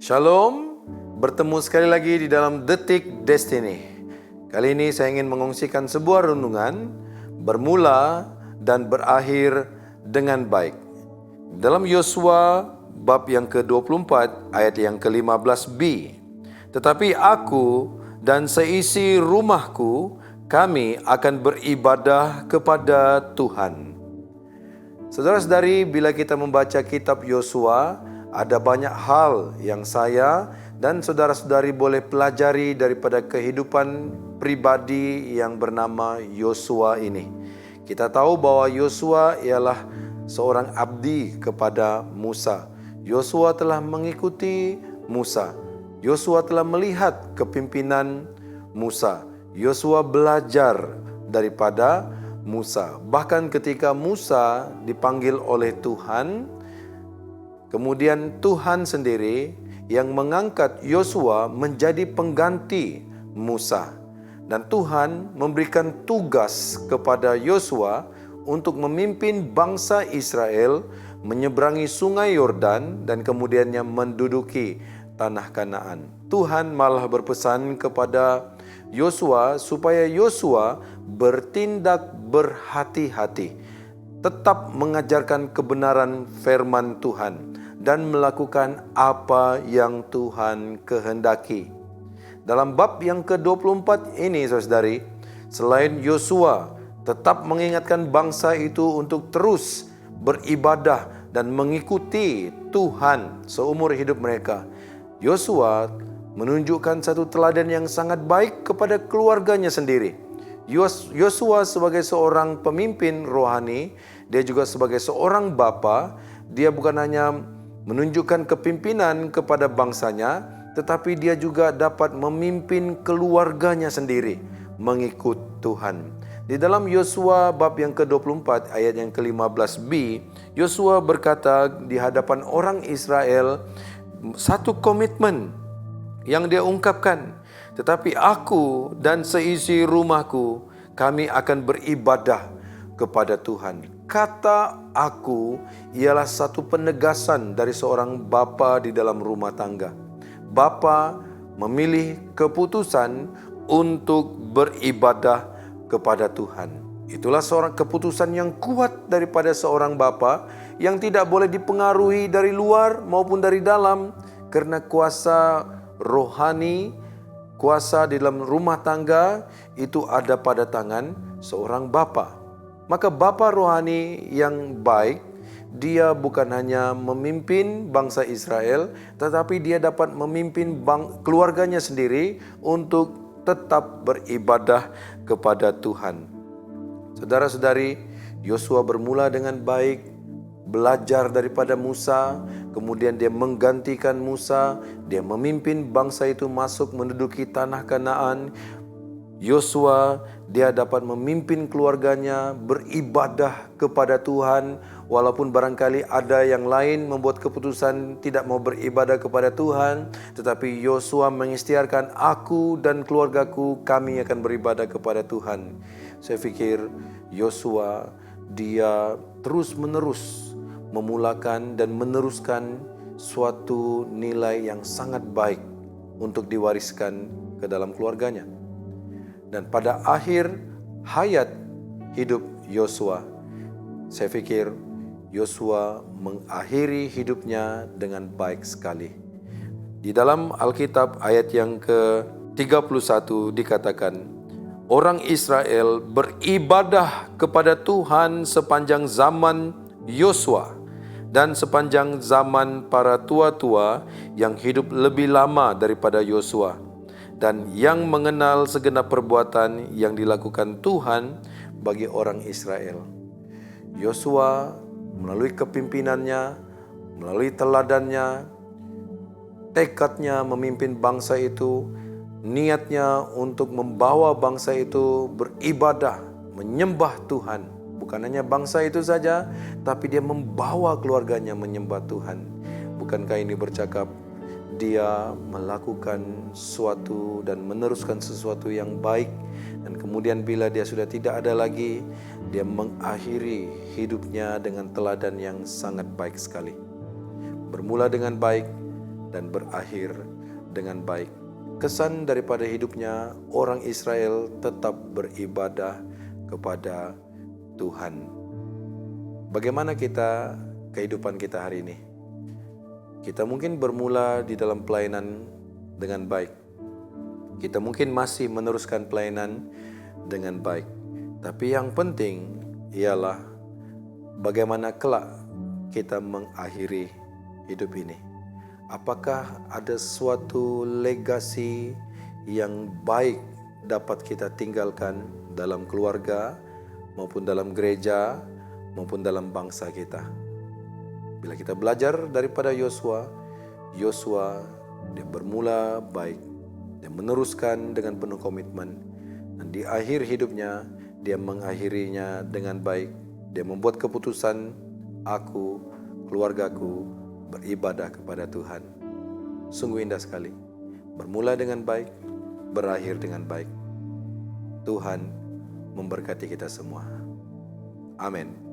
Shalom, bertemu sekali lagi di dalam Detik Destiny. Kali ini saya ingin mengungsikan sebuah renungan bermula dan berakhir dengan baik. Dalam Yosua bab yang ke-24 ayat yang ke-15b. Tetapi aku dan seisi rumahku, kami akan beribadah kepada Tuhan. Saudara-saudari, bila kita membaca kitab Yosua, ada banyak hal yang saya dan saudara-saudari boleh pelajari daripada kehidupan pribadi yang bernama Yosua ini. Kita tahu bahwa Yosua ialah seorang abdi kepada Musa. Yosua telah mengikuti Musa. Yosua telah melihat kepimpinan Musa. Yosua belajar daripada Musa. Bahkan ketika Musa dipanggil oleh Tuhan, kemudian Tuhan sendiri yang mengangkat Yosua menjadi pengganti Musa. Dan Tuhan memberikan tugas kepada Yosua untuk memimpin bangsa Israel menyeberangi sungai Yordan dan kemudiannya menduduki tanah Kanaan. Tuhan malah berpesan kepada Yosua supaya Yosua bertindak berhati-hati, tetap mengajarkan kebenaran firman Tuhan dan melakukan apa yang Tuhan kehendaki. Dalam bab yang ke-24 ini, saudari, selain Yosua tetap mengingatkan bangsa itu untuk terus beribadah dan mengikuti Tuhan seumur hidup mereka, Yosua menunjukkan satu teladan yang sangat baik kepada keluarganya sendiri. Yosua sebagai seorang pemimpin rohani, dia juga sebagai seorang bapa, dia bukan hanya menunjukkan kepimpinan kepada bangsanya, tetapi dia juga dapat memimpin keluarganya sendiri mengikut Tuhan. Di dalam Yosua bab yang ke-24 ayat yang ke-15b, Yosua berkata di hadapan orang Israel satu komitmen yang dia ungkapkan. Tetapi aku dan seisi rumahku, kami akan beribadah kepada Tuhan. Kata aku ialah satu penegasan dari seorang bapa di dalam rumah tangga. Bapa memilih keputusan untuk beribadah kepada Tuhan. Itulah seorang keputusan yang kuat daripada seorang bapa yang tidak boleh dipengaruhi dari luar maupun dari dalam, karena kuasa rohani, kuasa di dalam rumah tangga itu ada pada tangan seorang bapa. Maka bapa rohani yang baik, dia bukan hanya memimpin bangsa Israel, tetapi dia dapat memimpin keluarganya sendiri untuk tetap beribadah kepada Tuhan. Saudara-saudari, Yosua bermula dengan baik, belajar daripada Musa, kemudian dia menggantikan Musa, dia memimpin bangsa itu masuk menduduki tanah Kanaan. Yosua, dia dapat memimpin keluarganya beribadah kepada Tuhan, walaupun barangkali ada yang lain membuat keputusan tidak mau beribadah kepada Tuhan, tetapi Yosua mengikhtiarkan, aku dan keluargaku, kami akan beribadah kepada Tuhan. Saya pikir Yosua, dia terus-menerus memulakan dan meneruskan suatu nilai yang sangat baik untuk diwariskan ke dalam keluarganya. Dan pada akhir hayat hidup Yosua, saya pikir Yosua mengakhiri hidupnya dengan baik sekali. Di dalam Alkitab ayat yang ke-31 dikatakan, orang Israel beribadah kepada Tuhan sepanjang zaman Yosua dan sepanjang zaman para tua-tua yang hidup lebih lama daripada Yosua, dan yang mengenal segenap perbuatan yang dilakukan Tuhan bagi orang Israel. Yosua melalui kepimpinannya, melalui teladannya, tekadnya memimpin bangsa itu, niatnya untuk membawa bangsa itu beribadah, menyembah Tuhan. Bukan hanya bangsa itu saja, tapi dia membawa keluarganya menyembah Tuhan. Bukankah ini bercakap dia melakukan sesuatu dan meneruskan sesuatu yang baik, dan kemudian bila dia sudah tidak ada lagi, dia mengakhiri hidupnya dengan teladan yang sangat baik sekali. Bermula dengan baik dan berakhir dengan baik. Kesan daripada hidupnya, orang Israel tetap beribadah kepada Tuhan. Bagaimana kehidupan kita hari ini? Kita mungkin bermula di dalam pelayanan dengan baik. Kita mungkin masih meneruskan pelayanan dengan baik. Tapi yang penting ialah bagaimana kelak kita mengakhiri hidup ini. Apakah ada suatu legasi yang baik dapat kita tinggalkan dalam keluarga maupun dalam gereja maupun dalam bangsa kita? Bila kita belajar daripada Yosua dia bermula baik, dia meneruskan dengan penuh komitmen, dan di akhir hidupnya dia mengakhirinya dengan baik. Dia membuat keputusan, aku, keluargaku beribadah kepada Tuhan. Sungguh indah sekali. Bermula dengan baik, berakhir dengan baik. Tuhan memberkati kita semua. Amin.